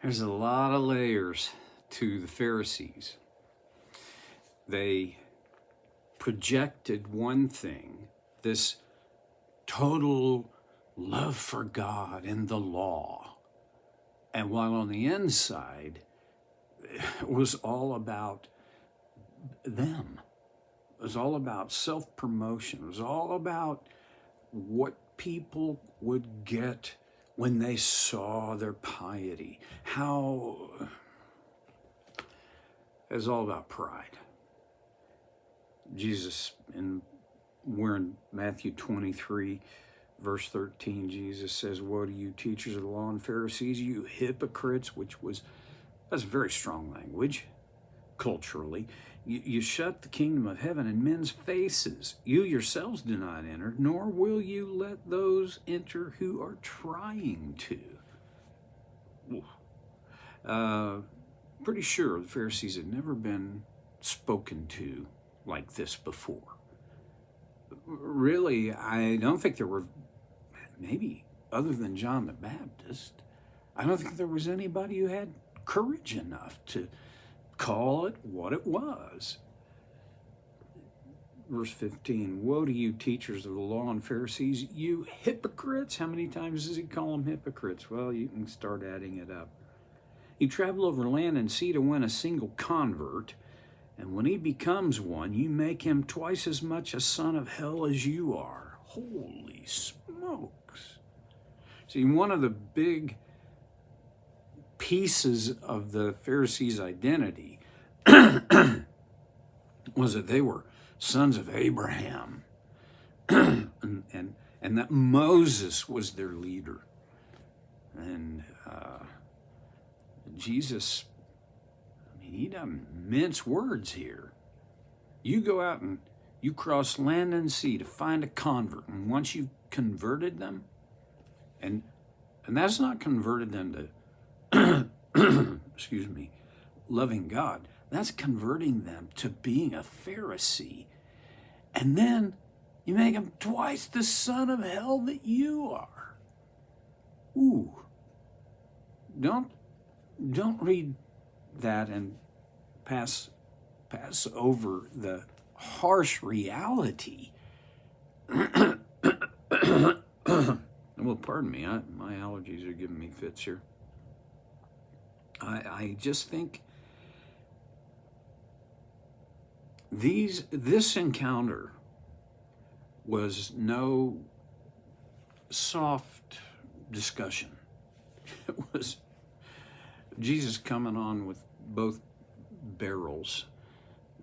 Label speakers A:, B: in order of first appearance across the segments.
A: There's a lot of layers to the Pharisees. They projected one thing, this total love for God and the law. And while on the inside, it was all about them. It was all about self-promotion. It was all about what people would get when they saw their piety. How it was all about pride. Jesus, we're in Matthew 23, verse 13, Jesus says, "Woe to you, teachers of the law and Pharisees, you hypocrites," that's very strong language, culturally. You shut the kingdom of heaven in men's faces. You yourselves do not enter, nor will you let those enter who are trying to. Pretty sure the Pharisees had never been spoken to like this before. Really, I don't think there were, maybe other than John the Baptist, I don't think there was anybody who had courage enough to call it what it was. Verse 15, "Woe to you, teachers of the law and Pharisees, you hypocrites." How many times does he call them hypocrites? Well, you can start adding it up. "You travel over land and sea to win a single convert, and when he becomes one, you make him twice as much a son of hell as you are." Holy smokes. See, one of the big pieces of the Pharisees' identity was that they were sons of Abraham and that Moses was their leader. And Jesus, he doesn't mince words here. You go out and you cross land and sea to find a convert, and once you've converted them, and that's not converted them to excuse me, loving God. That's converting them to being a Pharisee. And then you make them twice the son of hell that you are. Ooh. Don't read that and pass over the harsh reality. Well, pardon me, my allergies are giving me fits here. I just think this encounter was no soft discussion. It was Jesus coming on with both barrels,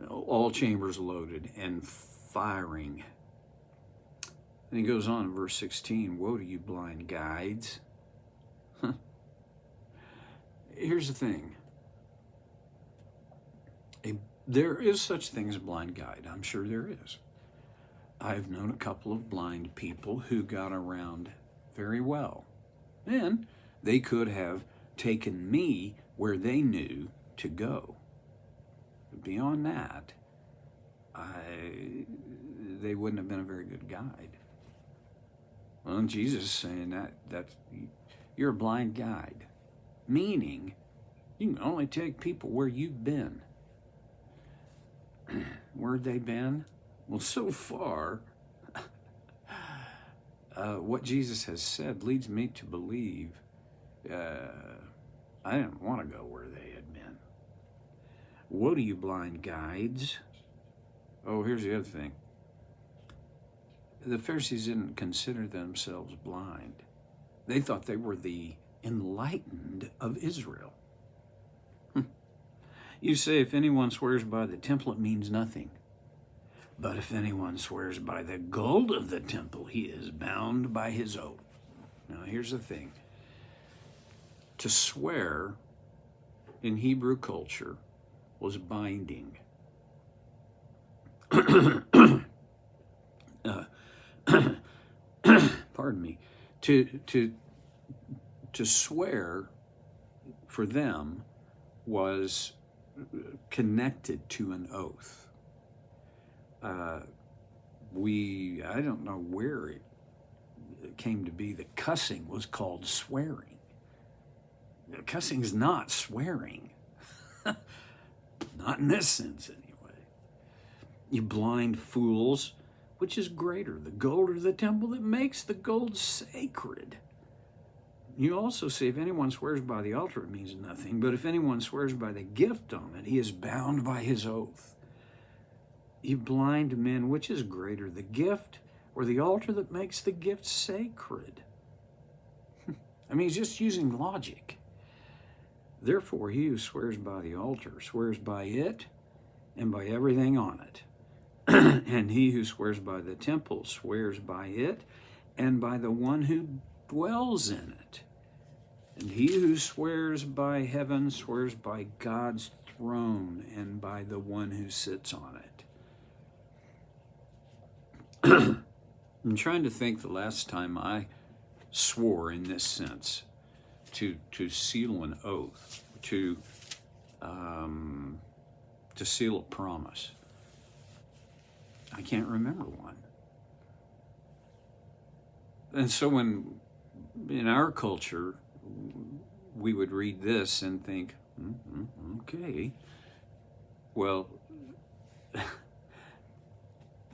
A: all chambers loaded, and firing. And he goes on in verse 16, "Woe to you, blind guides." Here's the thing. There is such thing as a blind guide. I'm sure there is. I've known a couple of blind people who got around very well. And they could have taken me where they knew to go. But beyond that, they wouldn't have been a very good guide. Well, Jesus is saying that you're a blind guide. Meaning, you can only take people where you've been. Where'd they been? Well, so far, what Jesus has said leads me to believe I didn't want to go where they had been. Woe to you, blind guides. Oh, here's the other thing. The Pharisees didn't consider themselves blind. They thought they were the enlightened of Israel. You say, if anyone swears by the temple, it means nothing. But if anyone swears by the gold of the temple, he is bound by his oath. Now, here's the thing. To swear in Hebrew culture was binding. Pardon me. To swear for them was connected to an oath. I don't know where it came to be that cussing was called swearing. Cussing is not swearing. Not in this sense, anyway. You blind fools, which is greater, the gold or the temple that makes the gold sacred? You also say, if anyone swears by the altar, it means nothing. But if anyone swears by the gift on it, he is bound by his oath. You blind men, which is greater, the gift or the altar that makes the gift sacred? I mean, he's just using logic. Therefore, he who swears by the altar swears by it and by everything on it. And he who swears by the temple swears by it and by the one who dwells in it. And he who swears by heaven swears by God's throne and by the one who sits on it. I'm trying to think the last time I swore in this sense, to seal an oath, to seal a promise. I can't remember one. And so when in our culture we would read this and think, okay, well,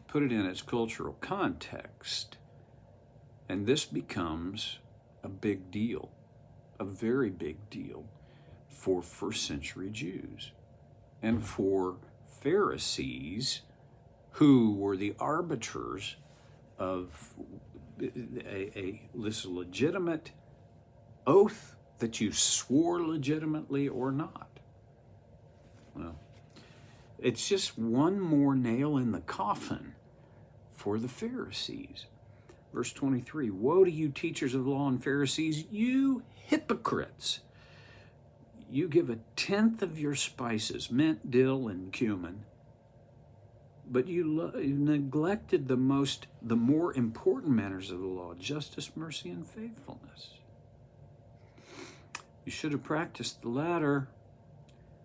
A: put it in its cultural context, and this becomes a big deal, a very big deal for first century Jews and for Pharisees, who were the arbiters of this legitimate oath that you swore legitimately or not. Well, it's just one more nail in the coffin for the Pharisees. Verse 23, woe to you, teachers of the law and Pharisees, you hypocrites! You give a tenth of your spices, mint, dill, and cumin, but you neglected the more important matters of the law, justice, mercy, and faithfulness. You should have practiced the latter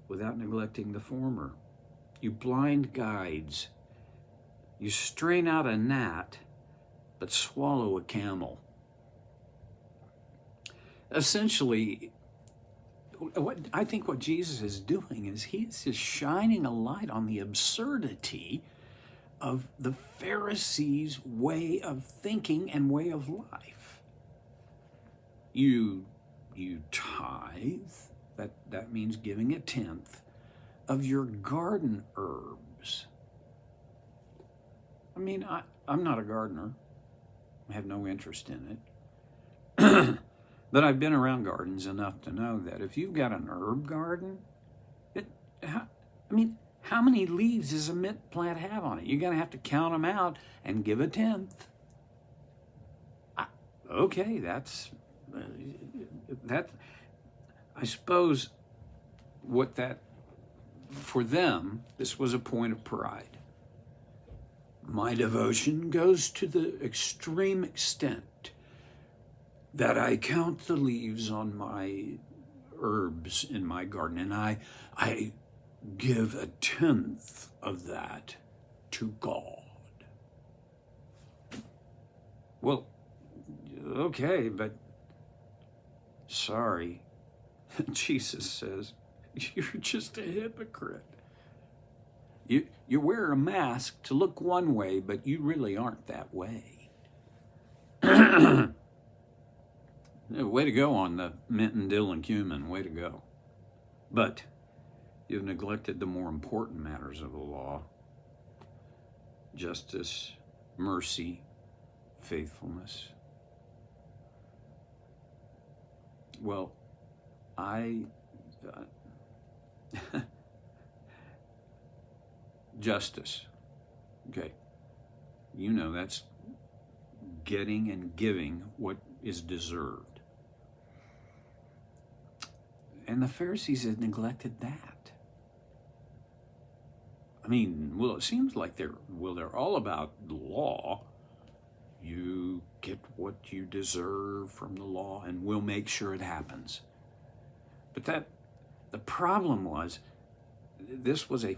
A: without neglecting the former. You blind guides, you strain out a gnat, but swallow a camel. Essentially, I think what Jesus is doing is he's just shining a light on the absurdity of the Pharisees' way of thinking and way of life. You tithe, that means giving a tenth of your garden herbs. I mean, I'm not a gardener. I have no interest in it. But I've been around gardens enough to know that if you've got an herb garden, how many leaves does a mint plant have on it? You're going to have to count them out and give a tenth. Okay, that's I suppose for them, this was a point of pride. My devotion goes to the extreme extent that I count the leaves on my herbs in my garden, and I give a tenth of that to God. Well, okay, but sorry, Jesus says, you're just a hypocrite. You wear a mask to look one way, but you really aren't that way. Way to go on the mint and dill and cumin, way to go. But you've neglected the more important matters of the law: justice, mercy, faithfulness. Well, justice. Okay. You know, that's getting and giving what is deserved. And the Pharisees had neglected that. I mean, well, it seems like they're all about the law. You get what you deserve from the law, and we'll make sure it happens. But the problem was, this was a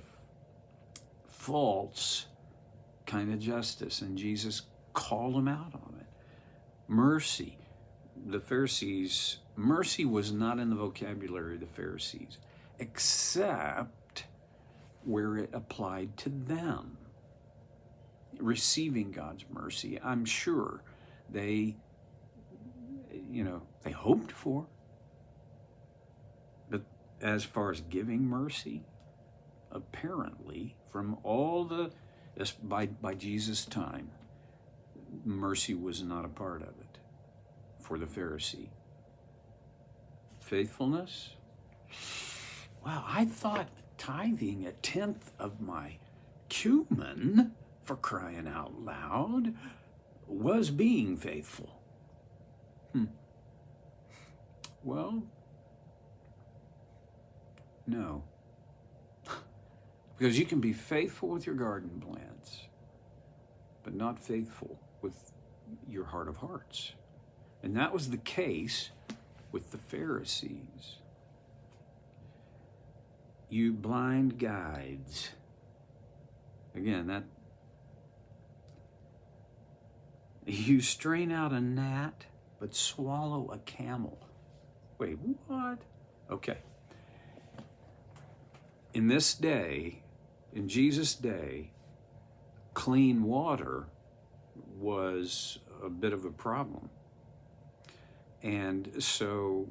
A: false kind of justice, and Jesus called them out on it. Mercy. the Pharisees, mercy was not in the vocabulary of the Pharisees, except where it applied to them. Receiving God's mercy, I'm sure they hoped for. But as far as giving mercy, apparently, from all by Jesus' time, mercy was not a part of it for the Pharisee. Faithfulness? Wow, I thought tithing a tenth of my cumin, for crying out loud, was being faithful. Well, no. Because you can be faithful with your garden plants, but not faithful with your heart of hearts. And that was the case with the Pharisees. You blind guides. Again, that you strain out a gnat, but swallow a camel. Wait, what? Okay. In this day, in Jesus' day, clean water was a bit of a problem. And so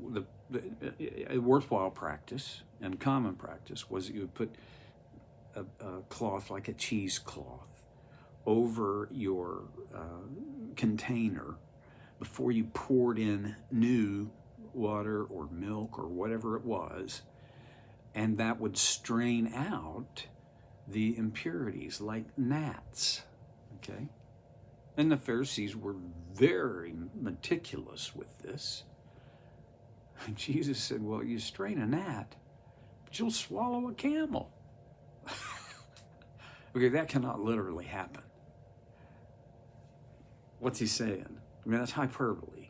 A: a worthwhile practice and common practice was that you would put a cloth like a cheesecloth over your container before you poured in new water or milk or whatever it was, and that would strain out the impurities like gnats, okay? And the Pharisees were very meticulous with this. And Jesus said, well, you strain a gnat, but you'll swallow a camel. Okay, that cannot literally happen. What's he saying? I mean, that's hyperbole.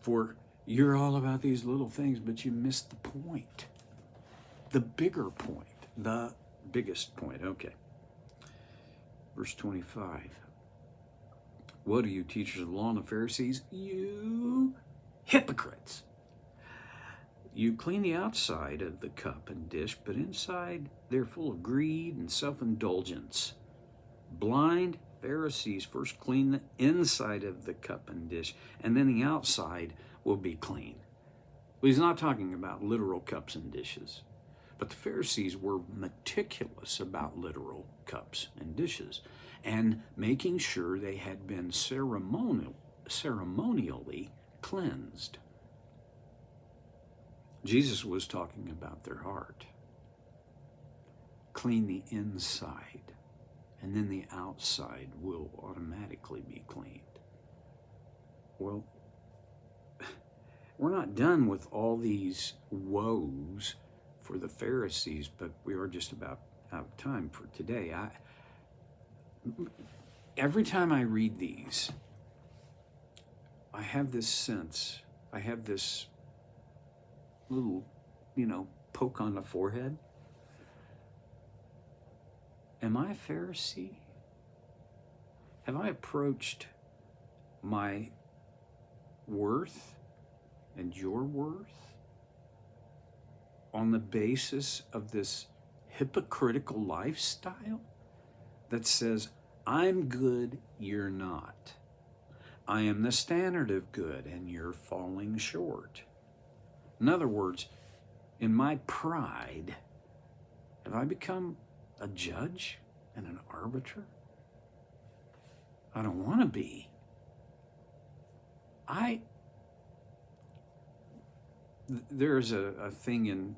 A: For you're all about these little things, but you missed the point. The bigger point, the biggest point. Okay. Verse 25. What are you, teachers of the law and the Pharisees? You hypocrites. You clean the outside of the cup and dish, but inside they're full of greed and self-indulgence. Blind Pharisees, first clean the inside of the cup and dish, and then the outside will be clean. Well, he's not talking about literal cups and dishes, but the Pharisees were meticulous about literal cups and dishes and making sure they had been ceremonially cleansed. Jesus was talking about their heart. Clean the inside, and then the outside will automatically be cleaned. Well, we're not done with all these woes for the Pharisees, but we are just about out of time for today. Every time I read these, I have this sense, I have this little, poke on the forehead. Am I a Pharisee? Have I approached my worth and your worth on the basis of this hypocritical lifestyle that says, I'm good, you're not. I am the standard of good, and you're falling short. In other words, in my pride, have I become a judge and an arbiter? I don't want to be. There's a thing in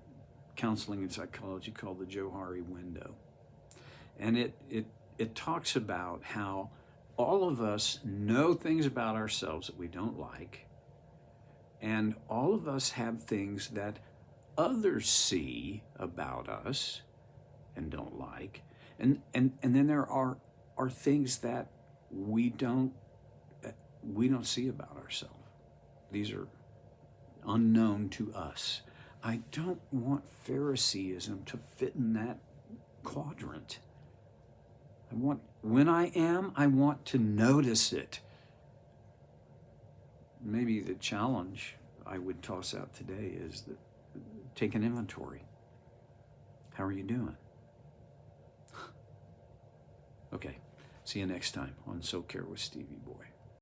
A: counseling and psychology called the Johari window. And it talks about how all of us know things about ourselves that we don't like, and all of us have things that others see about us and don't like, and then there are things that we don't see about ourselves. These are unknown to us. I don't want Phariseeism to fit in that quadrant. I want to notice it. maybe the challenge I would toss out today is that take an inventory. How are you doing? Okay, see you next time on So Care with Stevie Boy.